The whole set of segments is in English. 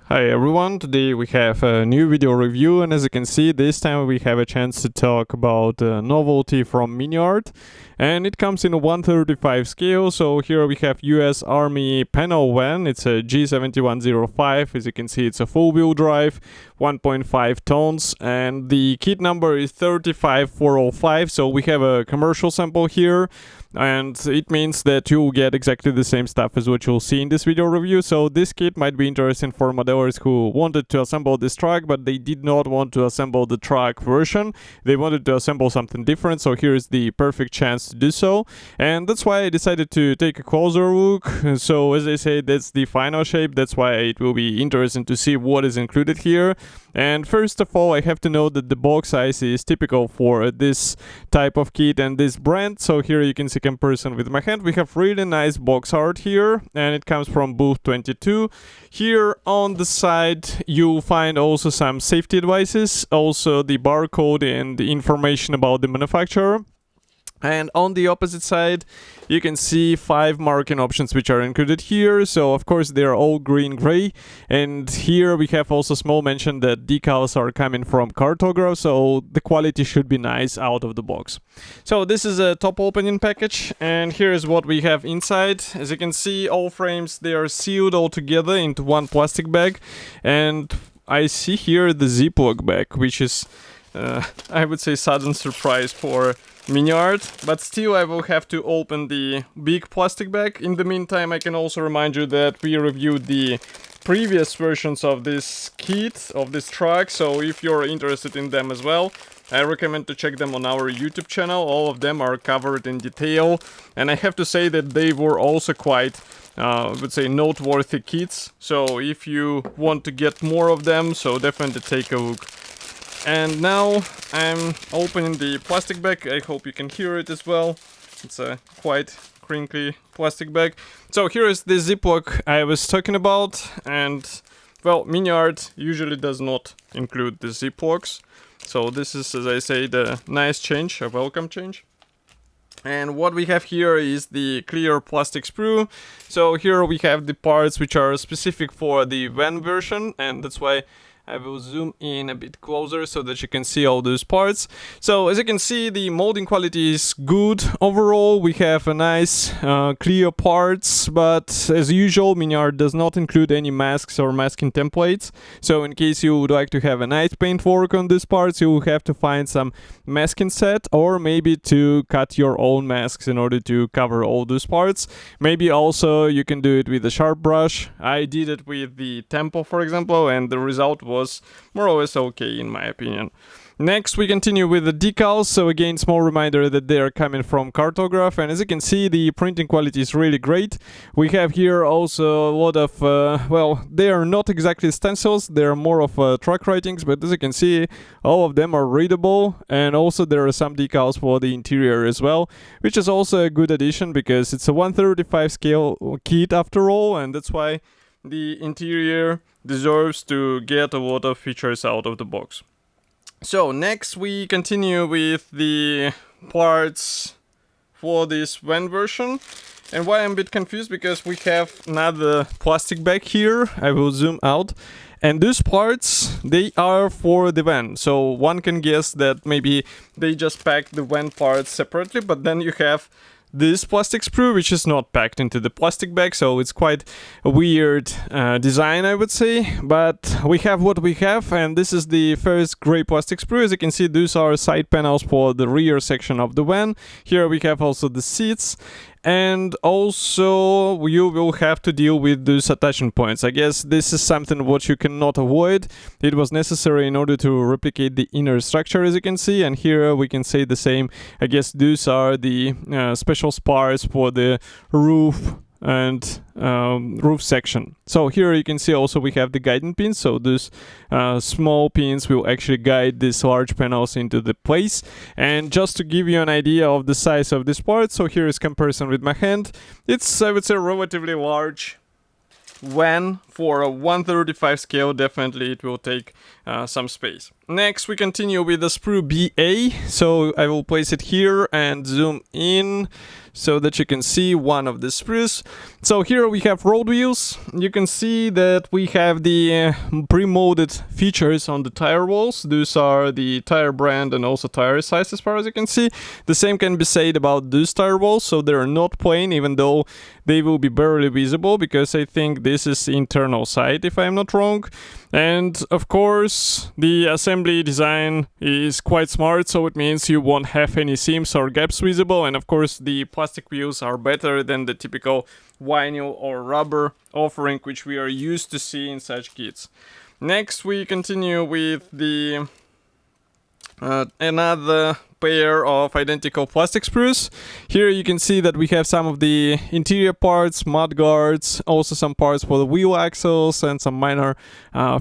Hi everyone, today we have a new video review, and as you can see, this time we have a chance to talk about a novelty from Miniart, and it comes in a 1/35 scale. So here we have US Army panel van. It's a G7105. As you can see, it's a full wheel drive, 1.5 tons, and the kit number is 35405. So we have a commercial sample here, and it means that you'll get exactly the same stuff as what you'll see in this video review. So this kit might be interesting for modelers who wanted to assemble this truck, but they did not want to assemble the truck version. They wanted to assemble something different, so here's the perfect chance to do so. And that's why I decided to take a closer look. So as I say, that's the final shape. That's why it will be interesting to see what is included here. And first of all, I have to note that the box size is typical for this type of kit and this brand. So here you can see comparison with my hand. We have really nice box art here, and it comes from booth 22. Here on the side you'll find also some safety advices, also the barcode and the information about the manufacturer. And on the opposite side, you can see 5 marking options which are included here. So of course they are all green-gray. And here we have also small mention that decals are coming from cartograph, so the quality should be nice out of the box. So this is a top opening package, and here is what we have inside. As you can see, all frames, they are sealed all together into one plastic bag. And I see here the Ziploc bag, which is I would say sudden surprise for Miniart, but still I will have to open the big plastic bag. In the meantime, I can also remind you that we reviewed the previous versions of this kit, of this truck, so if you're interested in them as well, I recommend to check them on our YouTube channel. All of them are covered in detail, and I have to say that they were also quite I would say noteworthy kits, so if you want to get more of them, so definitely take a look. And now I'm opening the plastic bag. I hope you can hear it as well. It's a quite crinkly plastic bag. So here is the Ziploc I was talking about, and well, Miniart usually does not include the Ziplocs. So this is, as I say, the nice change, a welcome change. And what we have here is the clear plastic sprue. So here we have the parts which are specific for the van version, and that's why I will zoom in a bit closer so that you can see all those parts. So as you can see, the molding quality is good overall. We have a nice clear parts, but as usual, Miniart does not include any masks or masking templates. So in case you would like to have a nice paint work on these parts, you will have to find some masking set, or maybe to cut your own masks in order to cover all those parts. Maybe also you can do it with a sharp brush. I did it with the tempo, for example, and the result was more or less okay in my opinion. Next we continue with the decals. So again, small reminder that they are coming from cartograph, and as you can see, the printing quality is really great. We have here also a lot of well, they are not exactly stencils, they are more of truck writings, but as you can see, all of them are readable. And also there are some decals for the interior as well, which is also a good addition because it's a 1/35 scale kit after all, and that's why the interior deserves to get a lot of features out of the box. So next we continue with the parts for this van version. And why I'm a bit confused, because we have another plastic bag here. I will zoom out. And these parts, they are for the van. So one can guess that maybe they just packed the van parts separately, but then you have this plastic sprue, which is not packed into the plastic bag, so it's quite a weird design, I would say. But we have what we have, and this is the first gray plastic sprue. As you can see, these are side panels for the rear section of the van. Here we have also the seats, and also you will have to deal with those attachment points. I guess this is something what you cannot avoid. It was necessary in order to replicate the inner structure, as you can see, and here we can say the same. I guess these are the special spars for the roof and roof section. So here you can see also we have the guiding pins, so these small pins will actually guide these large panels into the place. And just to give you an idea of the size of this part, so here is comparison with my hand. It's, I would say, relatively large van for a 135 scale, definitely it will take some space. Next, we continue with the sprue BA. So I will place it here and zoom in so that you can see one of the sprues. So here we have road wheels. You can see that we have the pre-molded features on the tire walls. Those are the tire brand and also tire size, as far as you can see. The same can be said about these tire walls, so they're not plain, even though they will be barely visible, because I think this is the internal side, if I'm not wrong. And of course, the assembly design is quite smart, so it means you won't have any seams or gaps visible. And of course, the plastic wheels are better than the typical vinyl or rubber offering, which we are used to see in such kits. Next, we continue with the another pair of identical plastic sprues. Here you can see that we have some of the interior parts, mud guards, also some parts for the wheel axles, and some minor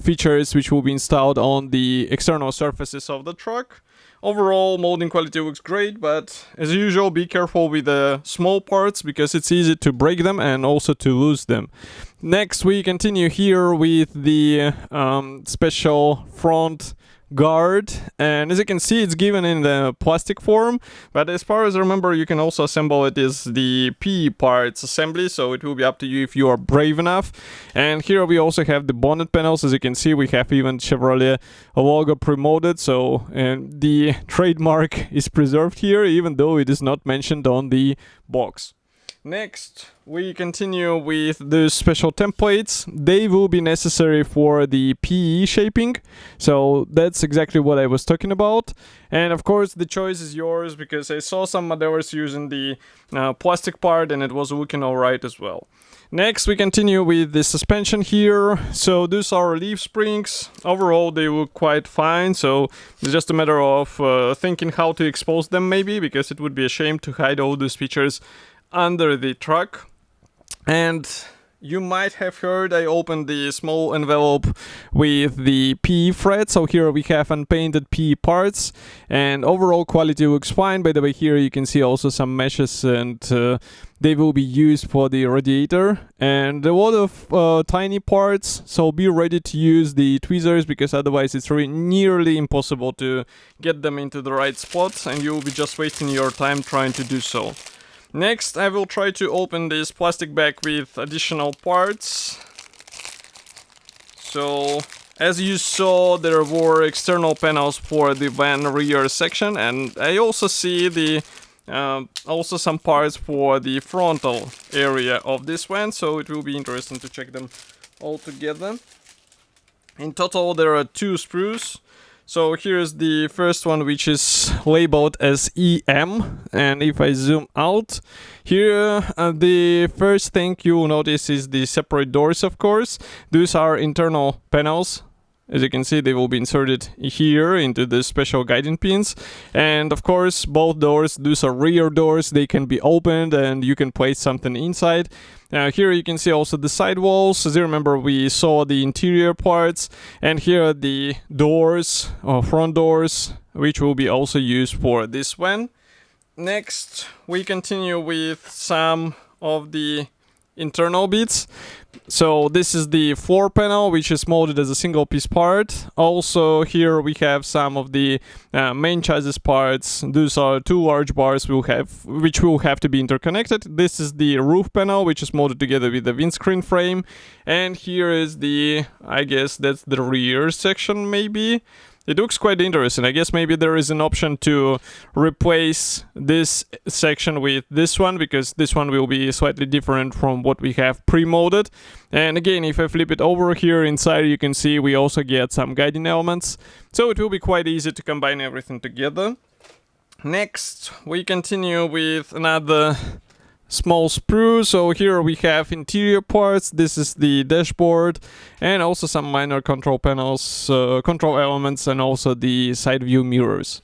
features which will be installed on the external surfaces of the truck. Overall, molding quality looks great, but as usual, be careful with the small parts, because it's easy to break them and also to lose them. Next, we continue here with the special front guard, and as you can see, it's given in the plastic form, but as far as I remember, you can also assemble it as the PE parts assembly, so it will be up to you if you are brave enough. And here we also have the bonnet panels. As you can see, we have even Chevrolet logo pre-molded, so the trademark is preserved here, even though it is not mentioned on the box. Next, we continue with the special templates. They will be necessary for the PE shaping, so that's exactly what I was talking about. And of course, the choice is yours, because I saw some modelers using the plastic part and it was looking alright as well. Next, we continue with the suspension here. So these are leaf springs. Overall, they look quite fine, so it's just a matter of thinking how to expose them, maybe, because it would be a shame to hide all these features under the truck. And you might have heard I opened the small envelope with the PE thread. So here we have unpainted PE parts, and overall quality looks fine. By the way, here you can see also some meshes, and they will be used for the radiator, and a lot of tiny parts, so be ready to use the tweezers, because otherwise it's nearly impossible to get them into the right spots, and you will be just wasting your time trying to do so. Next, I will try to open this plastic bag with additional parts. So, as you saw, there were external panels for the van rear section, and I also see the also some parts for the frontal area of this van, so it will be interesting to check them all together. In total, there are 2 sprues. So here's the first one, which is labeled as EM, and if I zoom out, here the first thing you will notice is the separate doors, of course. These are internal panels. As you can see, they will be inserted here into the special guiding pins. And of course, both doors, these are rear doors, they can be opened and you can place something inside. Here you can see also the side walls. As you remember, we saw the interior parts, and here are the doors, or front doors, which will be also used for this one. Next, we continue with some of the internal bits. So this is the floor panel, which is molded as a single piece part. Also here we have some of the main chassis parts. These are 2 large bars which will have to be interconnected. This is the roof panel, which is molded together with the windscreen frame. And here is the, I guess that's the rear section maybe. It looks quite interesting. I guess maybe there is an option to replace this section with this one, because this one will be slightly different from what we have pre-molded. And again, if I flip it over here inside, you can see we also get some guiding elements. So it will be quite easy to combine everything together. Next, we continue with another small sprue. So here we have interior parts. This is the dashboard, and also some minor control panels, control elements, and also the side view mirrors.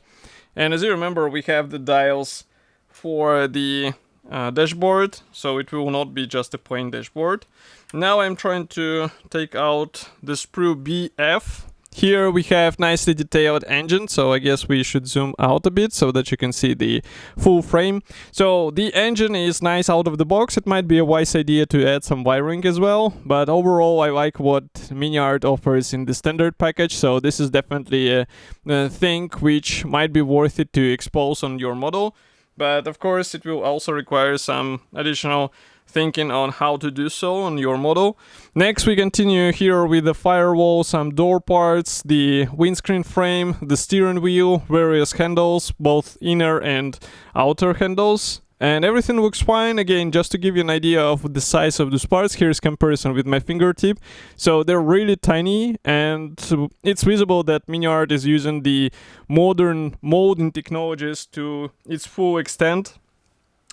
And as you remember, we have the dials for the dashboard, so it will not be just a plain dashboard. Now I'm trying to take out the sprue BF. Here we have nicely detailed engine, so I guess we should zoom out a bit so that you can see the full frame. So the engine is nice out of the box. It might be a wise idea to add some wiring as well, but overall I like what Miniart offers in the standard package, so this is definitely a thing which might be worth it to expose on your model. But of course it will also require some additional thinking on how to do so on your model. Next we continue here with the firewall, some door parts, the windscreen frame, the steering wheel, various handles, both inner and outer handles. And everything looks fine. Again, just to give you an idea of the size of these parts, here's comparison with my fingertip. So they're really tiny, and it's visible that Miniart is using the modern molding technologies to its full extent.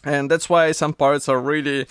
And that's why some parts are really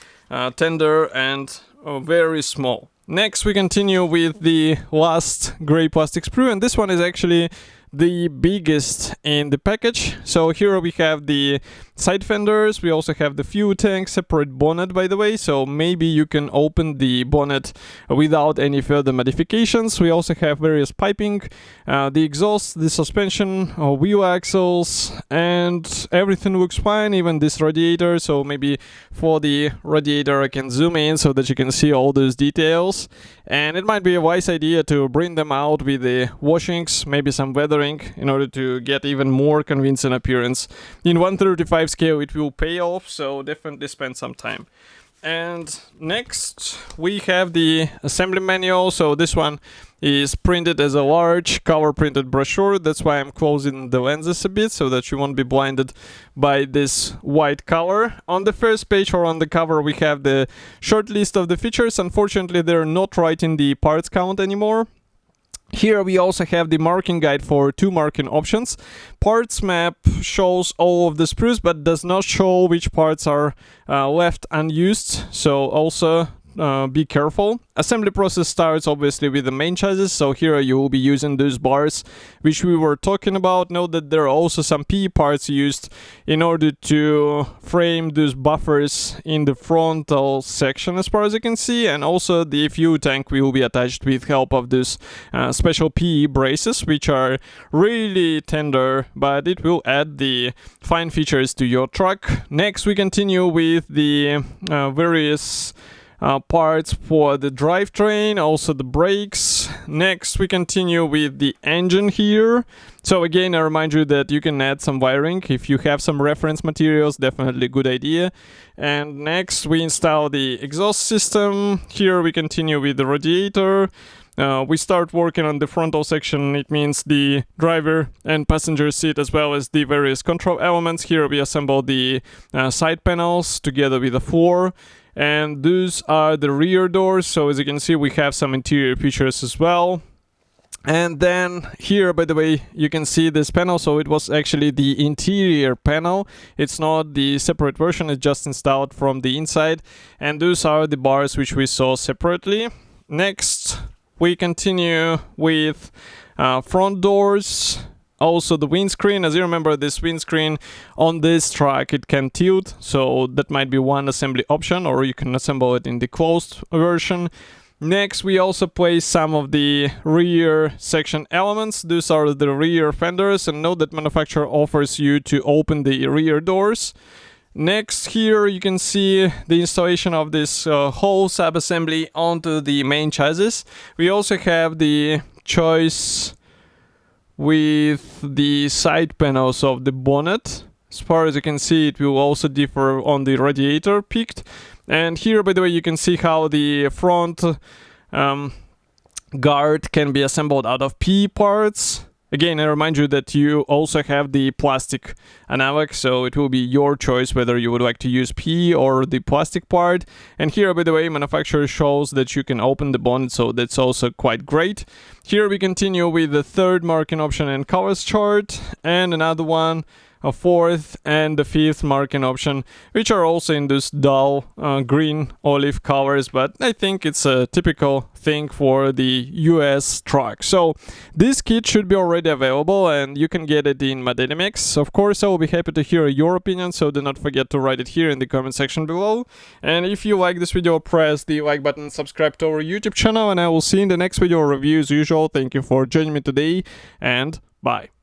tender and very small. Next we continue with the last gray plastic sprue, and this one is actually the biggest in the package. So here we have the side fenders, we also have the fuel tank, separate bonnet by the way, so maybe you can open the bonnet without any further modifications. We also have various piping, the exhaust, the suspension, wheel axles, and everything looks fine, even this radiator. So maybe for the radiator I can zoom in so that you can see all those details. And it might be a wise idea to bring them out with the washings, maybe some weathering, in order to get even more convincing appearance. In 1/35 scale it will pay off, so definitely spend some time. And next we have the assembly manual. So this one is printed as a large color printed brochure. That's why I'm closing the lenses a bit so that you won't be blinded by this white color. On the first page or on the cover we have the short list of the features. Unfortunately they're not writing the parts count anymore. Here we also have the marking guide for 2 marking options. Parts map shows all of the sprues but does not show which parts are left unused, so also be careful. Assembly process starts obviously with the main chassis, so here you will be using those bars which we were talking about. Note that there are also some PE parts used in order to frame those buffers in the frontal section as far as you can see, and also the fuel tank will be attached with help of those special PE braces which are really tender, but it will add the fine features to your truck. Next we continue with the various parts for the drivetrain, also the brakes. Next we continue with the engine here. So again, I remind you that you can add some wiring. If you have some reference materials, definitely a good idea. And next we install the exhaust system. Here we continue with the radiator. We start working on the frontal section. It means the driver and passenger seat as well as the various control elements. Here we assemble the side panels together with the floor. And those are the rear doors. So as you can see, we have some interior features as well. And then here, by the way, you can see this panel. So it was actually the interior panel. It's not the separate version. It's just installed from the inside. And those are the bars which we saw separately. Next, we continue with front doors. Also the windscreen. As you remember, this windscreen on this truck, it can tilt, so that might be one assembly option, or you can assemble it in the closed version. Next we also place some of the rear section elements. These are the rear fenders, and note that manufacturer offers you to open the rear doors. Next here you can see the installation of this whole sub-assembly onto the main chassis. We also have the choice with the side panels of the bonnet. As far as you can see, it will also differ on the radiator picked. And here, by the way, you can see how the front guard can be assembled out of PE parts. Again, I remind you that you also have the plastic analog, so it will be your choice whether you would like to use PE or the plastic part. And here, by the way, manufacturer shows that you can open the bonnet, so that's also quite great. Here we continue with the third marking option and colors chart, and another one a fourth, and the fifth marking option, which are also in this dull green olive colors, but I think it's a typical thing for the US truck. So this kit should be already available and you can get it in my Dynamics. Of course, I will be happy to hear your opinion, so do not forget to write it here in the comment section below. And if you like this video, press the like button, subscribe to our YouTube channel, and I will see you in the next video review as usual. Thank you for joining me today, and bye.